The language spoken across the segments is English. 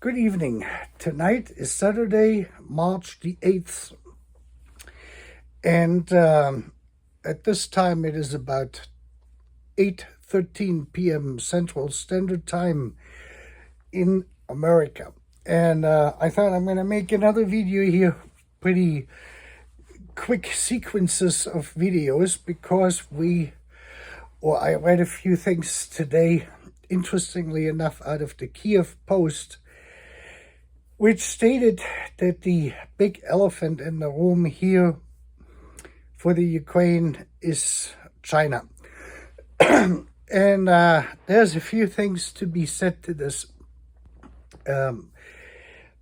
Good evening. Tonight is Saturday, March the 8th. And at this time it is about 8:13 p.m. Central Standard Time in America. And I thought I'm going to make another video here, pretty quick sequences of videos, because I read a few things today, interestingly enough, out of the Kiev Post, which stated that the big elephant in the room here for the Ukraine is China. And there's a few things to be said to this.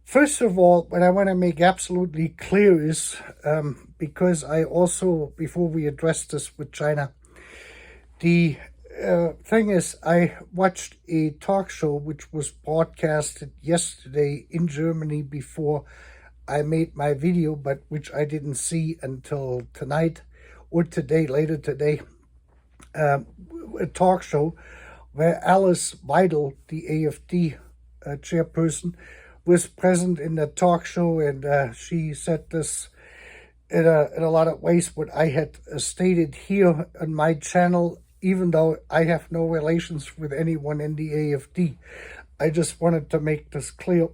First of all, what I want to make absolutely clear is, because I also, before we address this with China, the thing is, I watched a talk show which was broadcasted yesterday in Germany before I made my video, but which I didn't see until tonight or later today. A talk show where Alice Weidel, the AfD chairperson, was present in the talk show, and she said this in a lot of ways what I had stated here on my channel, even though I have no relations with anyone in the AfD. I just wanted to make this clear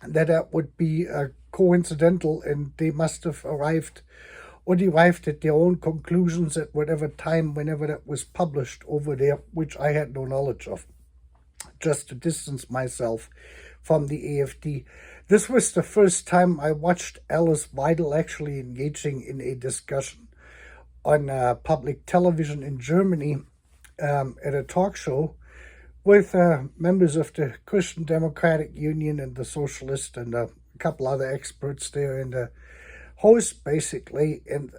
that would be coincidental, and they must have arrived or derived at their own conclusions at whatever time, whenever that was published over there, which I had no knowledge of, just to distance myself from the AfD. This was the first time I watched Alice Weidel actually engaging in a discussion on public television in Germany at a talk show with members of the Christian Democratic Union and the Socialist and a couple other experts there, and the host basically. And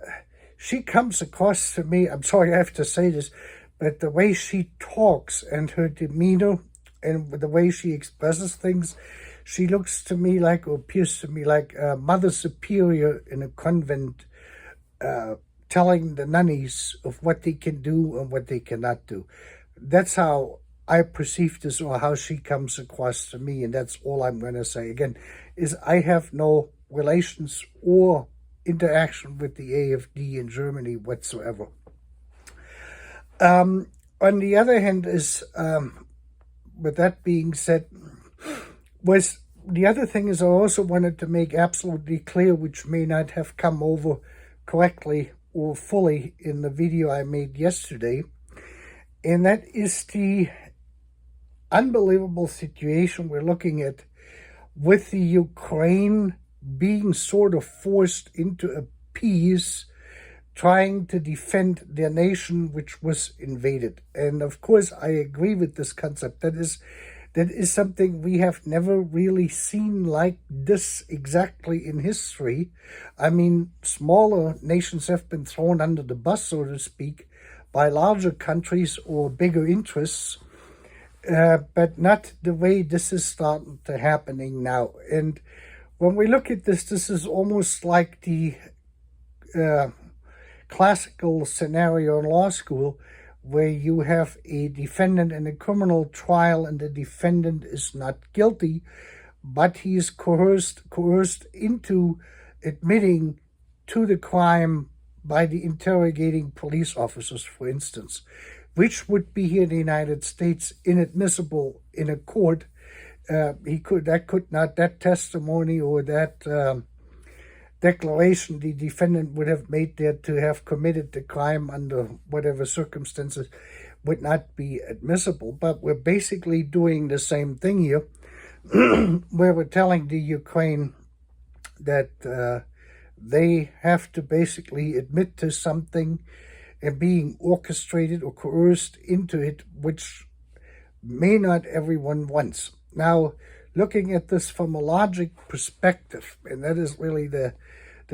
she comes across to me, I'm sorry I have to say this, but the way she talks and her demeanor and the way she expresses things, she looks to me like, or appears to me like a Mother Superior in a convent, telling the nunnies of what they can do and what they cannot do. That's how I perceive this, or how she comes across to me, and that's all I'm going to say. Again, is I have no relations or interaction with the AfD in Germany whatsoever. On the other hand is, with that being said, the other thing is I also wanted to make absolutely clear, which may not have come over correctly or fully in the video I made yesterday, and that is the unbelievable situation we're looking at with the Ukraine being sort of forced into a peace, trying to defend their nation which was invaded. And of course I agree with this concept. That is something we have never really seen like this exactly in history. I mean, smaller nations have been thrown under the bus, so to speak, by larger countries or bigger interests, but not the way this is starting to happening now. And when we look at this, this is almost like the classical scenario in law school, where you have a defendant in a criminal trial and the defendant is not guilty, but he is coerced into admitting to the crime by the interrogating police officers, for instance, which would be here in the United States inadmissible in a court. That testimony or that declaration the defendant would have made there to have committed the crime under whatever circumstances would not be admissible. But we're basically doing the same thing here, where we're telling the Ukraine that they have to basically admit to something and being orchestrated or coerced into it, which may not everyone wants. Now, looking at this from a logic perspective, and that is really the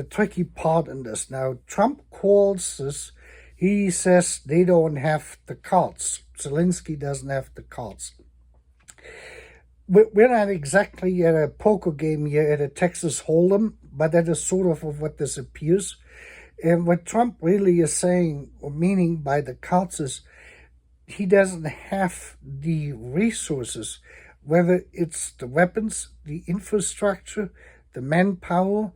tricky part in this. Now, Trump calls this, he says they don't have the cards. Zelensky doesn't have the cards. We're not exactly at a poker game here at a Texas Hold'em, but that is sort of what this appears. And what Trump really is saying or meaning by the cards is he doesn't have the resources whether it's the weapons, the infrastructure, the manpower,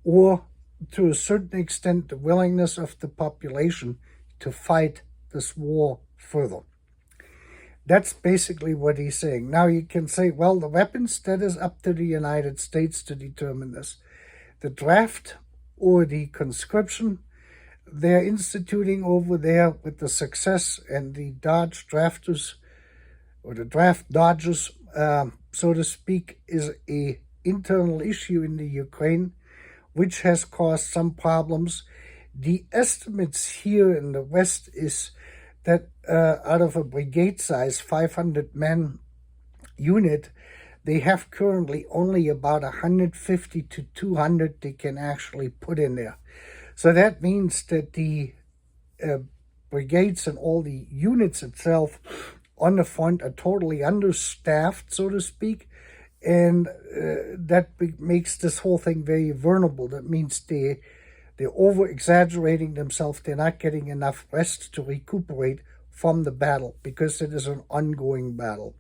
or to a certain extent the willingness of the population to fight this war further. That's basically what he's saying. Now you can say, well, the weapons, that is up to the United States to determine this. The draft or the conscription, they're instituting over there with the success and the Dodge drafters, or the draft dodgers, so to speak, is a internal issue in the Ukraine, which has caused some problems. The estimates here in the West is that out of a brigade size 500 man unit, they have currently only about 150 to 200 they can actually put in there. So that means that the brigades and all the units itself on the front are totally understaffed, so to speak, and that makes this whole thing very vulnerable. That means they're over-exaggerating themselves. They're not getting enough rest to recuperate from the battle, because it is an ongoing battle.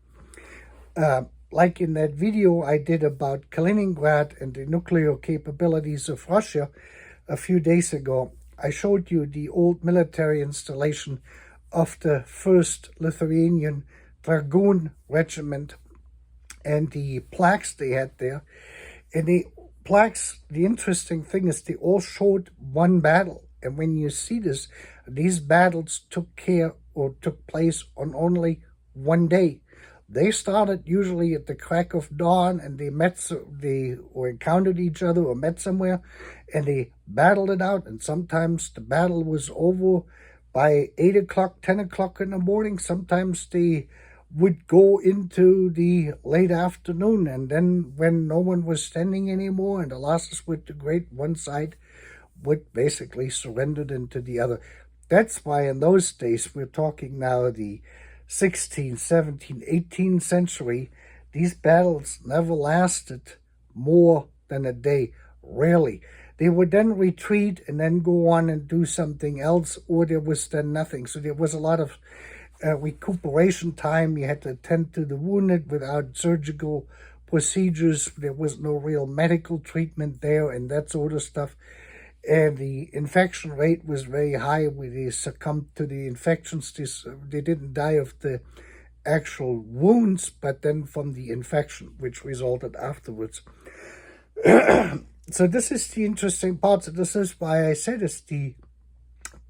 Like in that video I did about Kaliningrad and the nuclear capabilities of Russia a few days ago, I showed you the old military installation of the 1st Lithuanian Dragoon Regiment and the plaques they had there. And the plaques, the interesting thing is they all showed one battle. And when you see this, these battles took place on only one day. They started usually at the crack of dawn, and they encountered each other or met somewhere, and they battled it out. And sometimes the battle was over by 8 o'clock, 10 o'clock in the morning. Sometimes they would go into the late afternoon, and then when no one was standing anymore and the losses were too great, one side would basically surrender into the other. That's why in those days, we're talking now the 16th, 17th, 18th century, these battles never lasted more than a day, rarely. They would then retreat and then go on and do something else, or there was then nothing. So there was a lot of recuperation time. You had to attend to the wounded without surgical procedures. There was no real medical treatment there and that sort of stuff. And the infection rate was very high. When they succumbed to the infections, they didn't die of the actual wounds, but then from the infection, which resulted afterwards. So this is the interesting part. So this is why I said it's the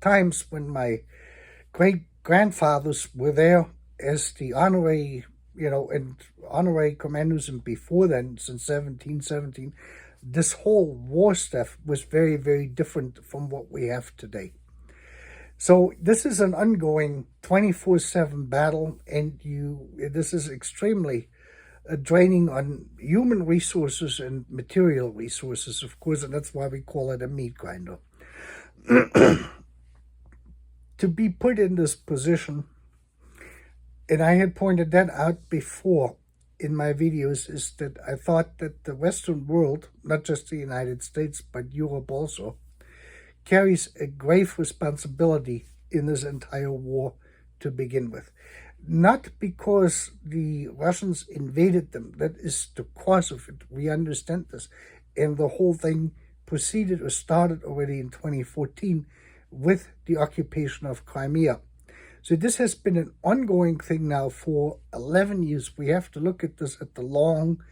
times when my great-grandfathers were there as the honorary, and honorary commanders, and before then, since 1717, this whole war stuff was very, very different from what we have today. So this is an ongoing 24/7 battle, and this is extremely draining on human resources and material resources, of course, and that's why we call it a meat grinder. To be put in this position, and I had pointed that out before in my videos, is that I thought that the Western world, not just the United States, but Europe also, carries a grave responsibility in this entire war to begin with. Not because the Russians invaded them, that is the cause of it. We understand this. And the whole thing proceeded or started already in 2014 with the occupation of Crimea. So this has been an ongoing thing now for 11 years. We have to look at this at the long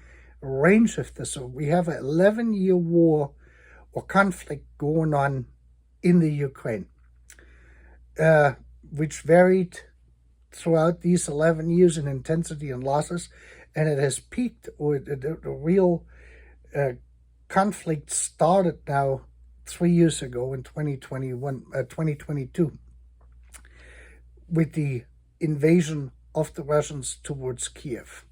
range of this. So we have an 11-year war or conflict going on in the Ukraine, which varied throughout these 11 years in intensity and losses, and it has peaked, or the real conflict started now 3 years ago in 2022. With the invasion of the Russians towards Kiev.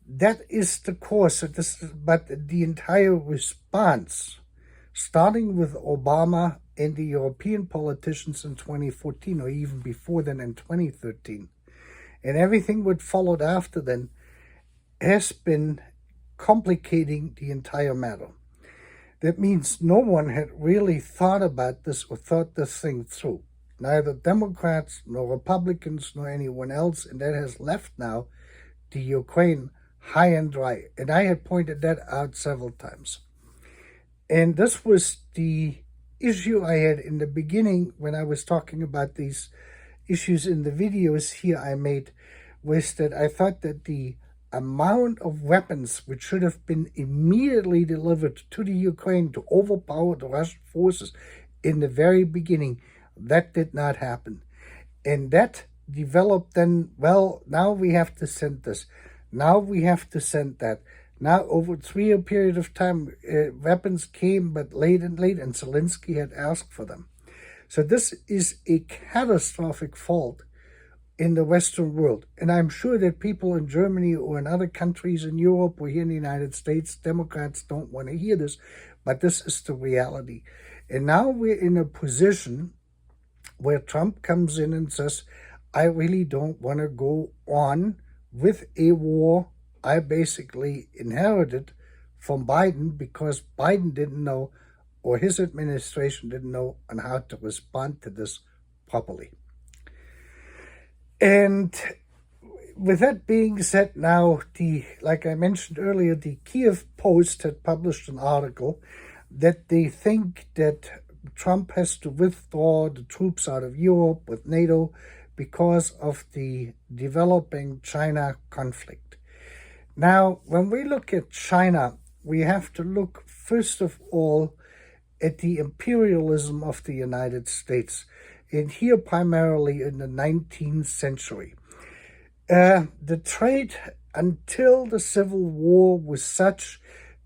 That is the cause of this, but the entire response, starting with Obama and the European politicians in 2014, or even before then in 2013, and everything what followed after then, has been complicating the entire matter. That means no one had really thought about this or thought this thing through. Neither Democrats, nor Republicans, nor anyone else, and that has left now the Ukraine high and dry. And I had pointed that out several times. And this was the issue I had in the beginning when I was talking about these issues in the videos here I made, was that I thought that the amount of weapons which should have been immediately delivered to the Ukraine to overpower the Russian forces in the very beginning, that did not happen. And that developed then, well, now we have to send this. Now we have to send that. Now, over a 3-year period of time, weapons came, but late, and Zelensky had asked for them. So this is a catastrophic fault in the Western world. And I'm sure that people in Germany or in other countries in Europe or here in the United States, Democrats don't want to hear this, but this is the reality. And now we're in a position where Trump comes in and says, I really don't want to go on with a war I basically inherited from Biden because Biden didn't know, or his administration didn't know, on how to respond to this properly. And with that being said, now, like I mentioned earlier, the Kiev Post had published an article that they think that Trump has to withdraw the troops out of Europe with NATO because of the developing China conflict. Now, when we look at China, we have to look, first of all, at the imperialism of the United States, and here primarily in the 19th century. The trade until the Civil War was such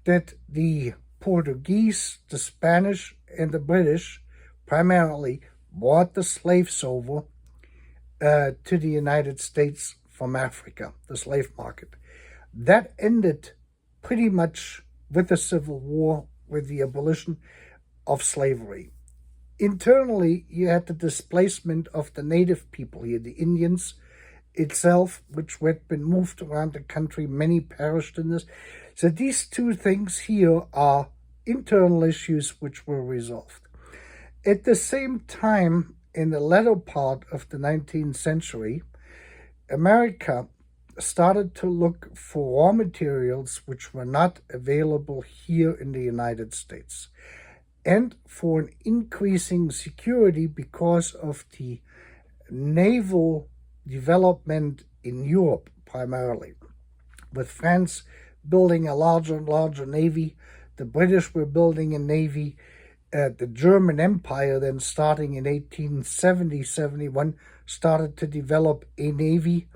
that the Portuguese, the Spanish, and the British primarily brought the slaves over to the United States from Africa, the slave market. That ended pretty much with the Civil War, with the abolition of slavery. Internally, you had the displacement of the native people here, the Indians itself, which had been moved around the country. Many perished in this. So these two things here are internal issues which were resolved. At the same time, in the latter part of the 19th century, America started to look for raw materials which were not available here in the United States, and for an increasing security because of the naval development in Europe primarily, with France building a larger and larger navy. The British were building a navy. The German Empire then, starting in 1870-71, started to develop a navy.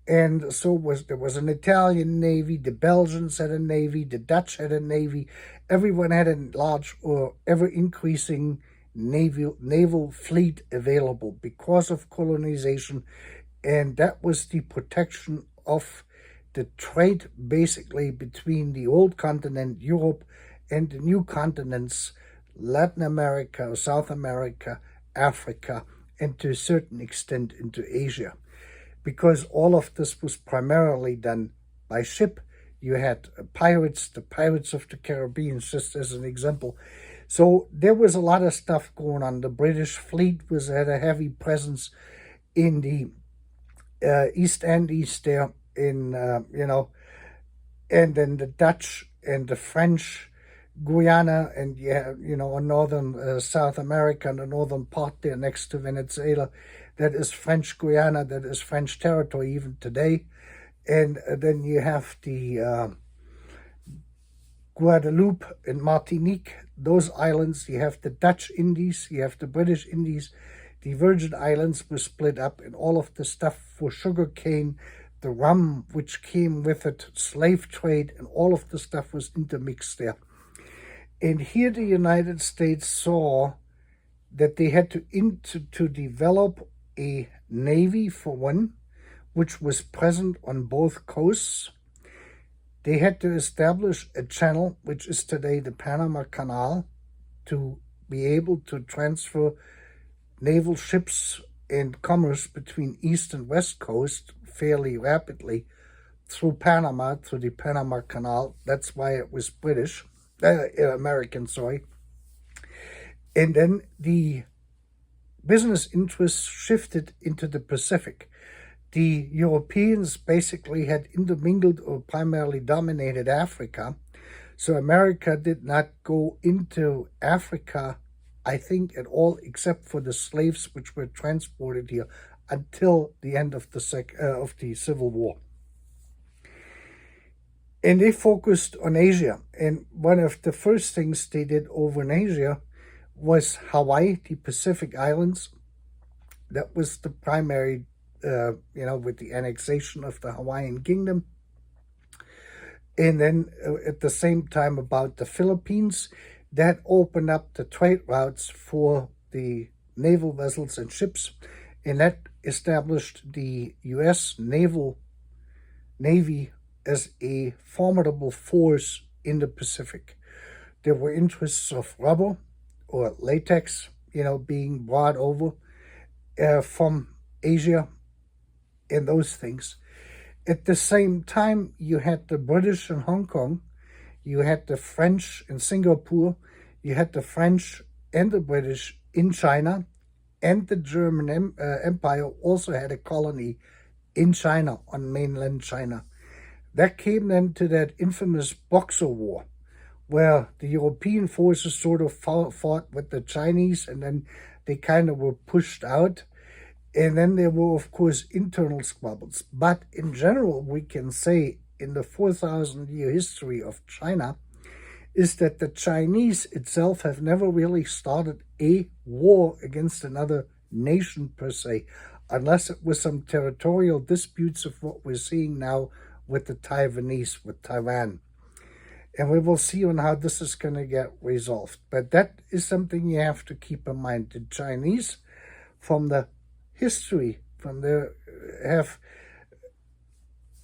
And so there was an Italian navy, the Belgians had a navy, the Dutch had a navy. Everyone had a large or ever-increasing naval fleet available because of colonization. And that was the protection of the trade, basically, between the old continent, Europe, and the new continents, Latin America, South America, Africa, and to a certain extent into Asia. Because all of this was primarily done by ship. You had pirates, the Pirates of the Caribbean, just as an example. So there was a lot of stuff going on. The British fleet had a heavy presence in the East Indies there, and then the Dutch and the French, Guyana, and on northern South America, and the northern part there next to Venezuela. That is French Guyana, that is French territory even today. And then you have the Guadeloupe and Martinique, those islands. You have the Dutch Indies, you have the British Indies. The Virgin Islands were split up, and all of the stuff for sugarcane, the rum which came with it, slave trade, and all of the stuff was intermixed there. And here the United States saw that they had to develop a navy, for one, which was present on both coasts. They had to establish a channel, which is today the Panama Canal, to be able to transfer naval ships and commerce between East and West Coast fairly rapidly through Panama, through the Panama Canal. That's why it was American, sorry. And then the business interests shifted into the Pacific. the Europeans basically had intermingled or primarily dominated Africa. So America did not go into Africa, I think, at all, except for the slaves which were transported here until the end of the Civil War. And they focused on Asia. And one of the first things they did over in Asia was Hawaii, the Pacific Islands. That was the primary, with the annexation of the Hawaiian Kingdom. And then at the same time about the Philippines, that opened up the trade routes for the naval vessels and ships. And that established the U.S. Navy as a formidable force in the Pacific. There were interests of rubber or latex, being brought over from Asia and those things. At the same time, you had the British in Hong Kong, you had the French in Singapore, you had the French and the British in China, and the German Empire also had a colony in China, on mainland China. That came then to that infamous Boxer War, where the European forces sort of fought with the Chinese, and then they kind of were pushed out. And then there were, of course, internal squabbles. But in general, we can say in the 4,000-year history of China is that the Chinese itself have never really started a war against another nation per se, unless it was some territorial disputes of what we're seeing now with the Taiwanese, with Taiwan. And we will see on how this is going to get resolved. But that is something you have to keep in mind. The Chinese, from the history, have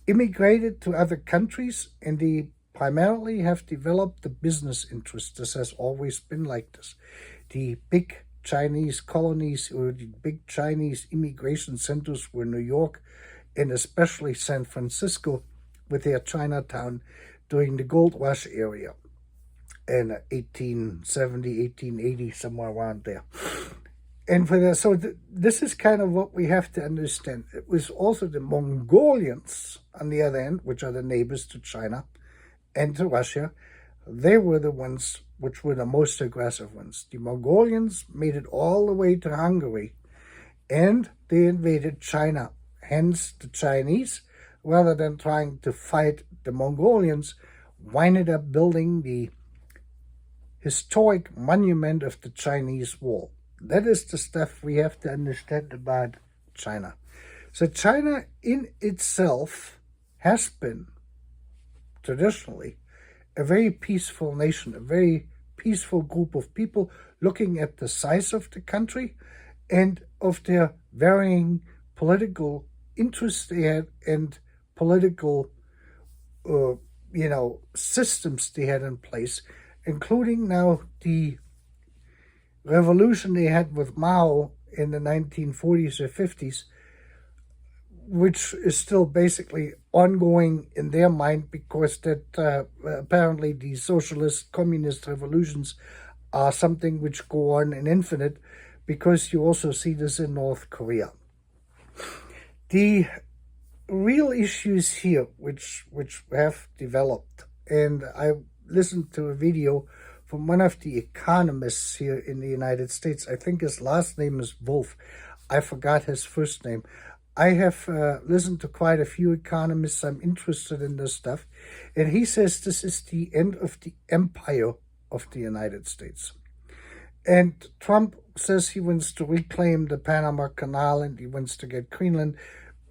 immigrated to other countries, and they primarily have developed the business interest. This has always been like this. The big Chinese colonies or the big Chinese immigration centers were New York and especially San Francisco with their Chinatown during the gold rush area in 1870, 1880, somewhere around there. And for that, so this is kind of what we have to understand. It was also the Mongolians, on the other hand, which are the neighbors to China and to Russia. They were the ones which were the most aggressive ones. The Mongolians made it all the way to Hungary, and they invaded China. Hence, the Chinese, rather than trying to fight the Mongolians, winded up building the historic monument of the Chinese Wall. That is the stuff we have to understand about China. So China in itself has been, traditionally, a very peaceful nation, a very peaceful group of people looking at the size of the country and of their varying political interests they had and political, systems they had in place, including now the revolution they had with Mao in the 1940s or 50s, which is still basically ongoing in their mind because that apparently the socialist communist revolutions are something which go on in infinite, because you also see this in North Korea. The real issues here which have developed, and I listened to a video from one of the economists here in the United States. I think his last name is Wolf. I forgot his first name. I have listened to quite a few economists. I'm interested in this stuff. And he says this is the end of the empire of the United States. And Trump says he wants to reclaim the Panama Canal and he wants to get Greenland.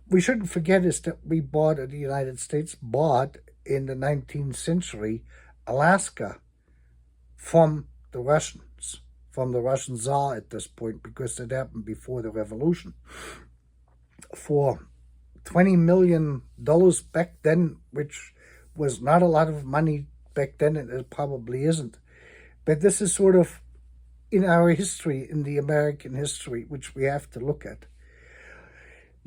We shouldn't forget is that the United States bought in the 19th century Alaska from the Russians, from the Russian Tsar at this point, because that happened before the revolution, for $20 million back then, which was not a lot of money back then, and it probably isn't. But this is sort of in our history, in the American history, which we have to look at.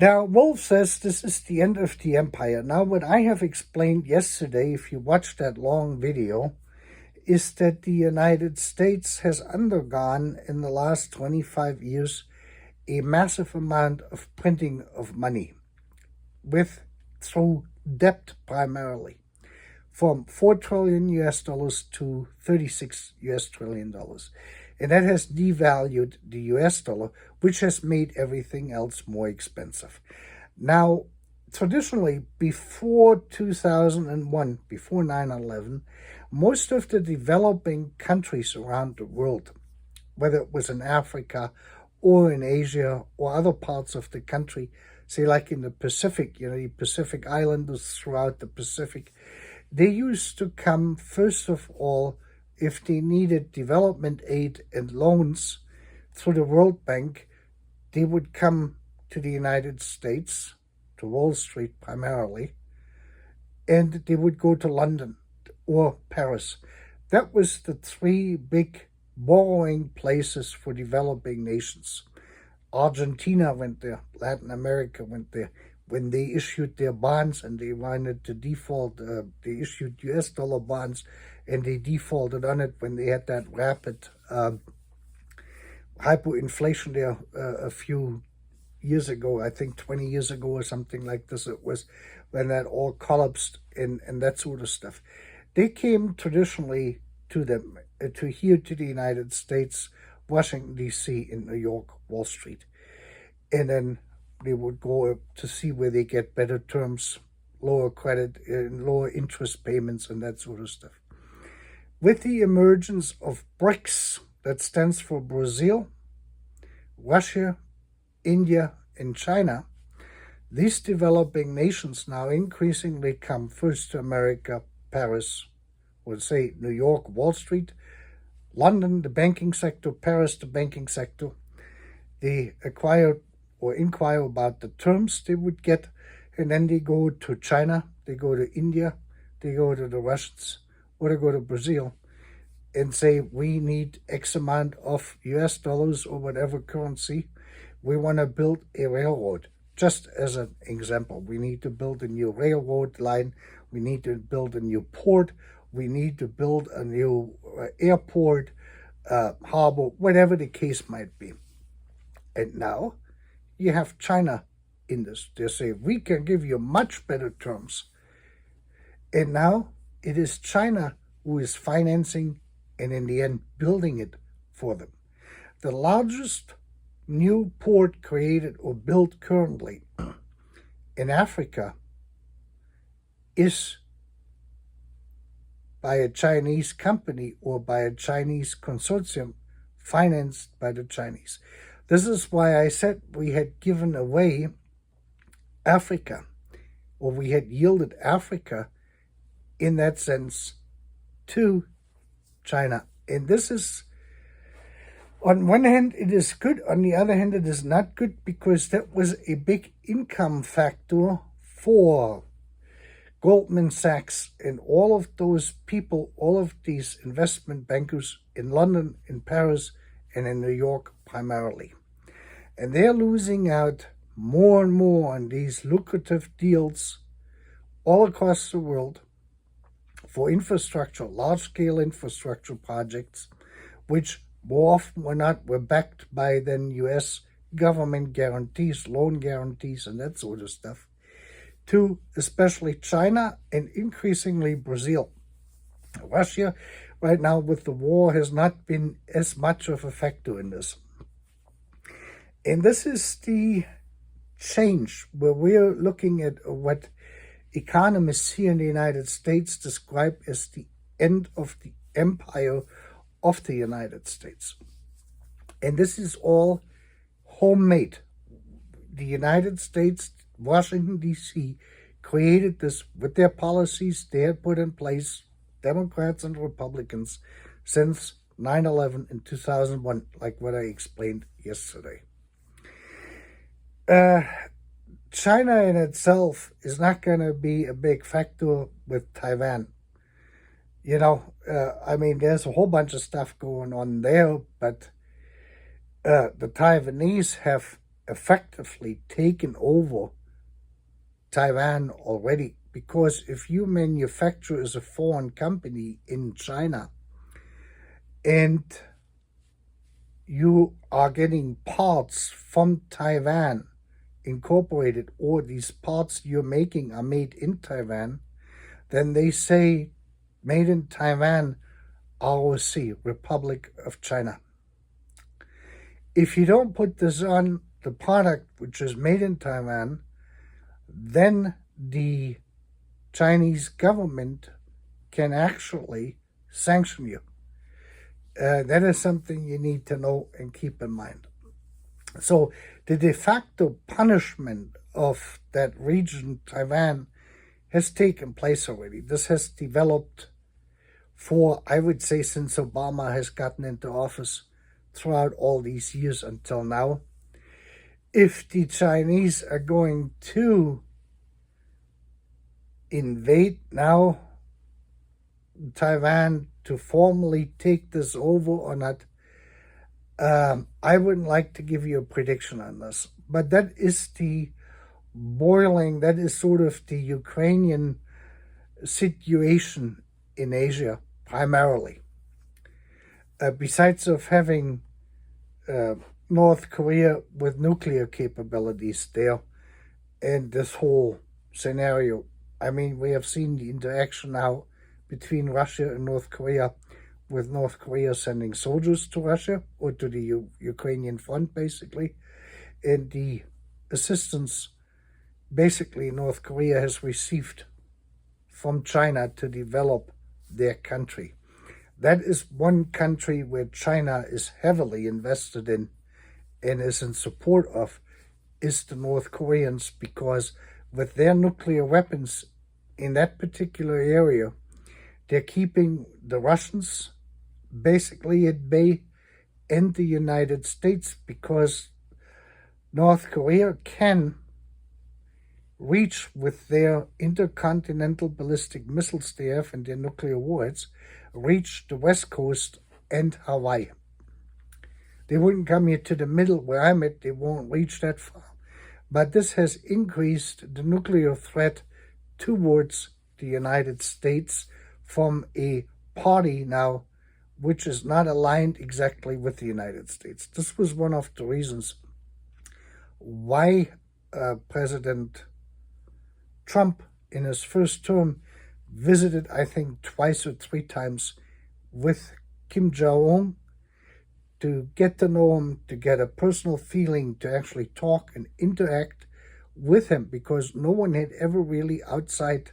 Now, Wolf says this is the end of the empire. Now, what I have explained yesterday, if you watched that long video, is that the United States has undergone in the last 25 years a massive amount of printing of money. through debt primarily, from 4 trillion US dollars to 36 US trillion dollars. And that has devalued the US dollar, which has made everything else more expensive. Now, traditionally, before 2001, before 9/11, most of the developing countries around the world, whether it was in Africa or in Asia or other parts of the country, say like in the Pacific, the Pacific Islanders throughout the Pacific, they used to come, first of all, if they needed development aid and loans through the World Bank, they would come to the United States, to Wall Street primarily, and they would go to London or Paris. That was the three big borrowing places for developing nations. Argentina went there, Latin America went there. When they issued their bonds and they wanted to default, they issued US dollar bonds and they defaulted on it when they had that rapid hyperinflation there a few years ago, I think 20 years ago or something like this it was, when that all collapsed and that sort of stuff. They came traditionally to here to the United States, Washington, D.C., in New York, Wall Street. And then they would go to see where they get better terms, lower credit, and lower interest payments and that sort of stuff. With the emergence of BRICS, that stands for Brazil, Russia, India, and China, these developing nations now increasingly come first to America, Paris, or say New York, Wall Street, London, the banking sector, Paris, the banking sector. They acquire or inquire about the terms they would get, and then they go to China, they go to India, they go to the Russians, or they go to Brazil, and say, we need X amount of US dollars or whatever currency. We want to build a railroad. Just as an example, we need to build a new railroad line. We need to build a new port. We need to build a new airport, harbor, whatever the case might be. And now you have China in this. They say, we can give you much better terms. And now it is China who is financing and in the end building it for them. The largest new port created or built currently in Africa is by a Chinese company or by a Chinese consortium financed by the Chinese. This is why I said we had given away Africa, or we had yielded Africa in that sense to China. And this is, on one hand, it is good. On the other hand, it is not good, because that was a big income factor for Goldman Sachs and all of those people, all of these investment bankers in London, in Paris, and in New York primarily. And they're losing out more and more on these lucrative deals all across the world for infrastructure, large-scale infrastructure projects, which more often were backed by then U.S. government guarantees, loan guarantees, and that sort of stuff, to especially China and increasingly Brazil. Russia, right now with the war, has not been as much of a factor in this. And this is the change where we're looking at what economists here in the United States describe as the end of the empire of the United States. And this is all homemade. The United States, Washington, D.C., created this with their policies they had put in place, Democrats and Republicans, since 9/11 in 2001, like what I explained yesterday. China in itself is not going to be a big factor with Taiwan. There's a whole bunch of stuff going on there, but the Taiwanese have effectively taken over Taiwan already, because if you manufacture as a foreign company in China and you are getting parts from Taiwan incorporated or these parts you're making are made in Taiwan, then they say made in Taiwan, ROC, Republic of China. If you don't put this on the product which is made in Taiwan, then the Chinese government can actually sanction you. That is something you need to know and keep in mind. So the de facto punishment of that region, Taiwan, has taken place already. This has developed for, I would say, since Obama has gotten into office throughout all these years until now. If the Chinese are going to invade now Taiwan to formally take this over or not, I wouldn't like to give you a prediction on this, but that is the boiling, that is sort of the Ukrainian situation in Asia primarily. Besides of having North Korea with nuclear capabilities there and this whole scenario, I mean, we have seen the interaction now between Russia and North Korea, with North Korea sending soldiers to Russia or to the Ukrainian front, basically, and the assistance basically North Korea has received from China to develop their country. That is one country where China is heavily invested in and is in support of, is the North Koreans, because with their nuclear weapons in that particular area, they're keeping the Russians basically at bay and the United States, because North Korea can reach with their intercontinental ballistic missiles they have and their nuclear warheads, reach the West Coast and Hawaii. They wouldn't come here to the middle where I'm at, they won't reach that far. But this has increased the nuclear threat towards the United States from a party now which is not aligned exactly with the United States. This was one of the reasons why President Trump in his first term visited, I think, twice or three times with Kim Jong-un to get to know him, to get a personal feeling, to actually talk and interact with him, because no one had ever really, outside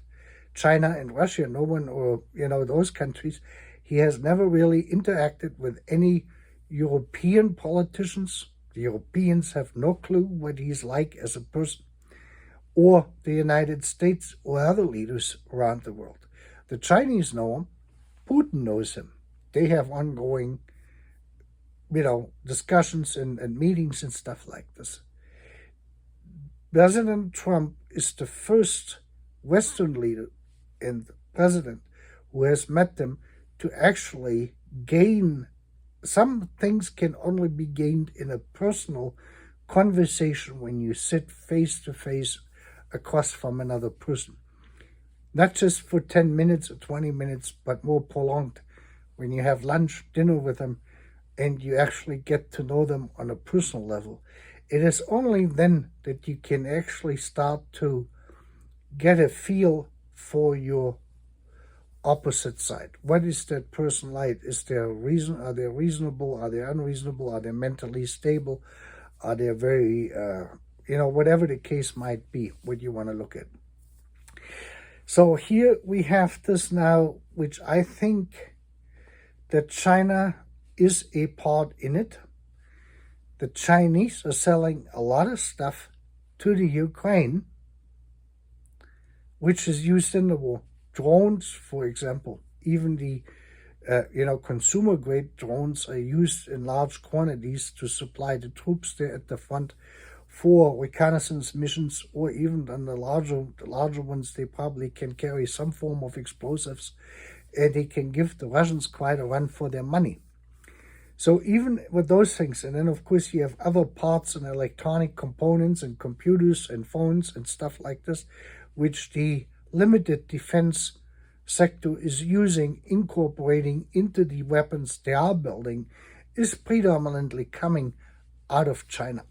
China and Russia, no one, or, those countries, he has never really interacted with any European politicians. The Europeans have no clue what he's like as a person, or the United States or other leaders around the world. The Chinese know him. Putin knows him. They have ongoing, discussions and meetings and stuff like this. President Trump is the first Western leader and president who has met them to actually gain. Some things can only be gained in a personal conversation when you sit face to face across from another person. Not just for 10 minutes or 20 minutes, but more prolonged, when you have lunch, dinner with them, and you actually get to know them on a personal level. It is only then that you can actually start to get a feel for your opposite side. What is that person like? Is there a reason? Are they reasonable? Are they unreasonable? Are they mentally stable? Are they very, whatever the case might be, what you want to look at. So here we have this now, which I think that China is a part in it. The Chinese are selling a lot of stuff to the Ukraine, which is used in the war. Drones, for example, even the consumer-grade drones are used in large quantities to supply the troops there at the front for reconnaissance missions, or even on the larger ones, they probably can carry some form of explosives, and they can give the Russians quite a run for their money. So even with those things, and then of course you have other parts and electronic components and computers and phones and stuff like this, which the limited defense sector is using, incorporating into the weapons they are building, is predominantly coming out of China.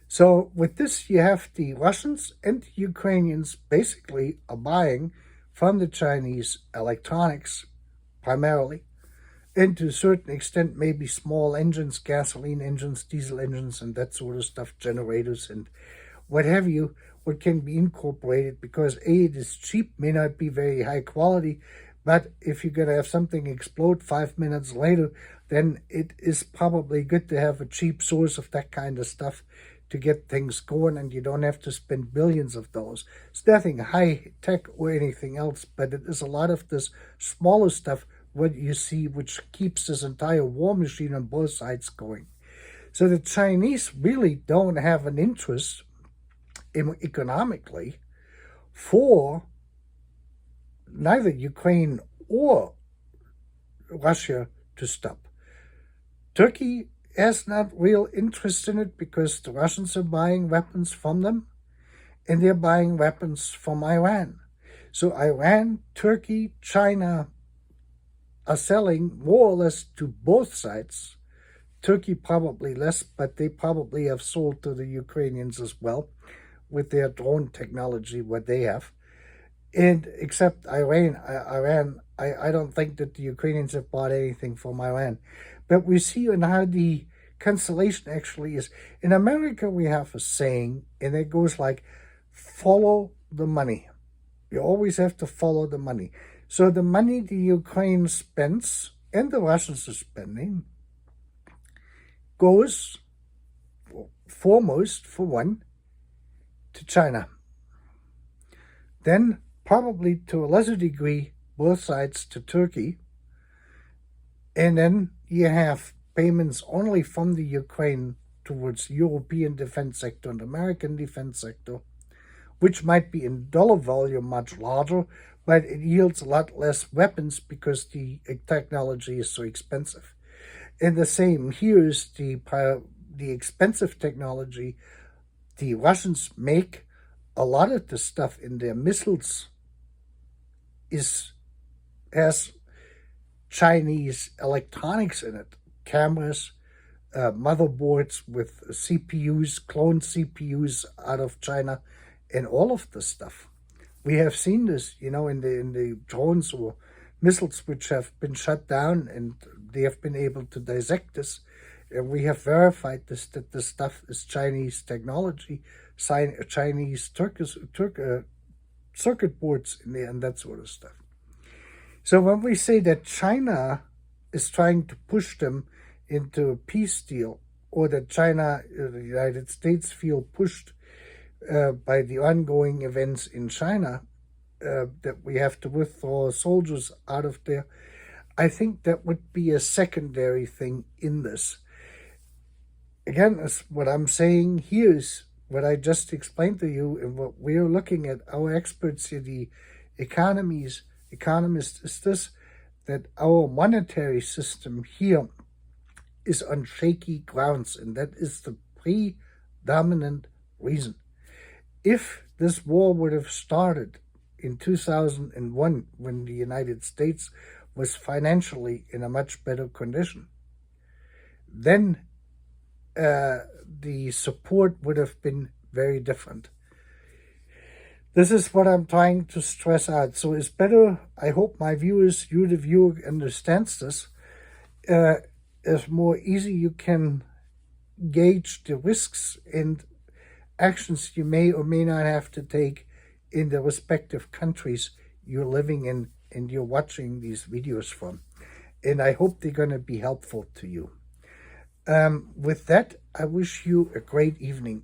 So with this, you have the Russians and the Ukrainians basically are buying from the Chinese electronics primarily, and to a certain extent maybe small engines, gasoline engines, diesel engines, and that sort of stuff, generators and what have you, what can be incorporated, because A, it is cheap, may not be very high quality, but if you're going to have something explode 5 minutes later, then it is probably good to have a cheap source of that kind of stuff to get things going, and you don't have to spend billions of dollars. It's nothing high tech or anything else, but it is a lot of this smaller stuff, what you see, which keeps this entire war machine on both sides going. So the Chinese really don't have an interest economically for neither Ukraine or Russia to stop. Turkey has not real interest in it because the Russians are buying weapons from them and they're buying weapons from Iran. So Iran, Turkey, China are selling more or less to both sides. Turkey probably less, but they probably have sold to the Ukrainians as well with their drone technology, what they have. And except Iran, I don't think that the Ukrainians have bought anything from Iran. But we see on how the constellation actually is. In America, we have a saying, and it goes like, follow the money. You always have to follow the money. So the money the Ukraine spends, and the Russians are spending, goes foremost, for one, to China. Then, probably to a lesser degree, both sides to Turkey. And then you have payments only from the Ukraine towards European defense sector and American defense sector, which might be in dollar volume much larger, but it yields a lot less weapons because the technology is so expensive. And the same here is the expensive technology. The Russians make a lot of the stuff in their missiles has Chinese electronics in it, cameras, motherboards with CPUs, cloned CPUs out of China, and all of this stuff. We have seen this, in the drones or missiles which have been shut down, and they have been able to dissect this. And we have verified this, that this stuff is Chinese technology, Chinese circuit boards in there, and that sort of stuff. So when we say that China is trying to push them into a peace deal, or that the United States feel pushed by the ongoing events in China, that we have to withdraw soldiers out of there, I think that would be a secondary thing in this. Again, what I'm saying here is what I just explained to you, and what we're looking at, our experts here, the economists, is this, that our monetary system here is on shaky grounds, and that is the predominant reason. If this war would have started in 2001, when the United States was financially in a much better condition, then the support would have been very different. This is what I'm trying to stress out. So it's better, I hope my viewers, you the viewer, understands this. It's more easy, you can gauge the risks and actions you may or may not have to take in the respective countries you're living in and you're watching these videos from. And I hope they're going to be helpful to you. With that, I wish you a great evening.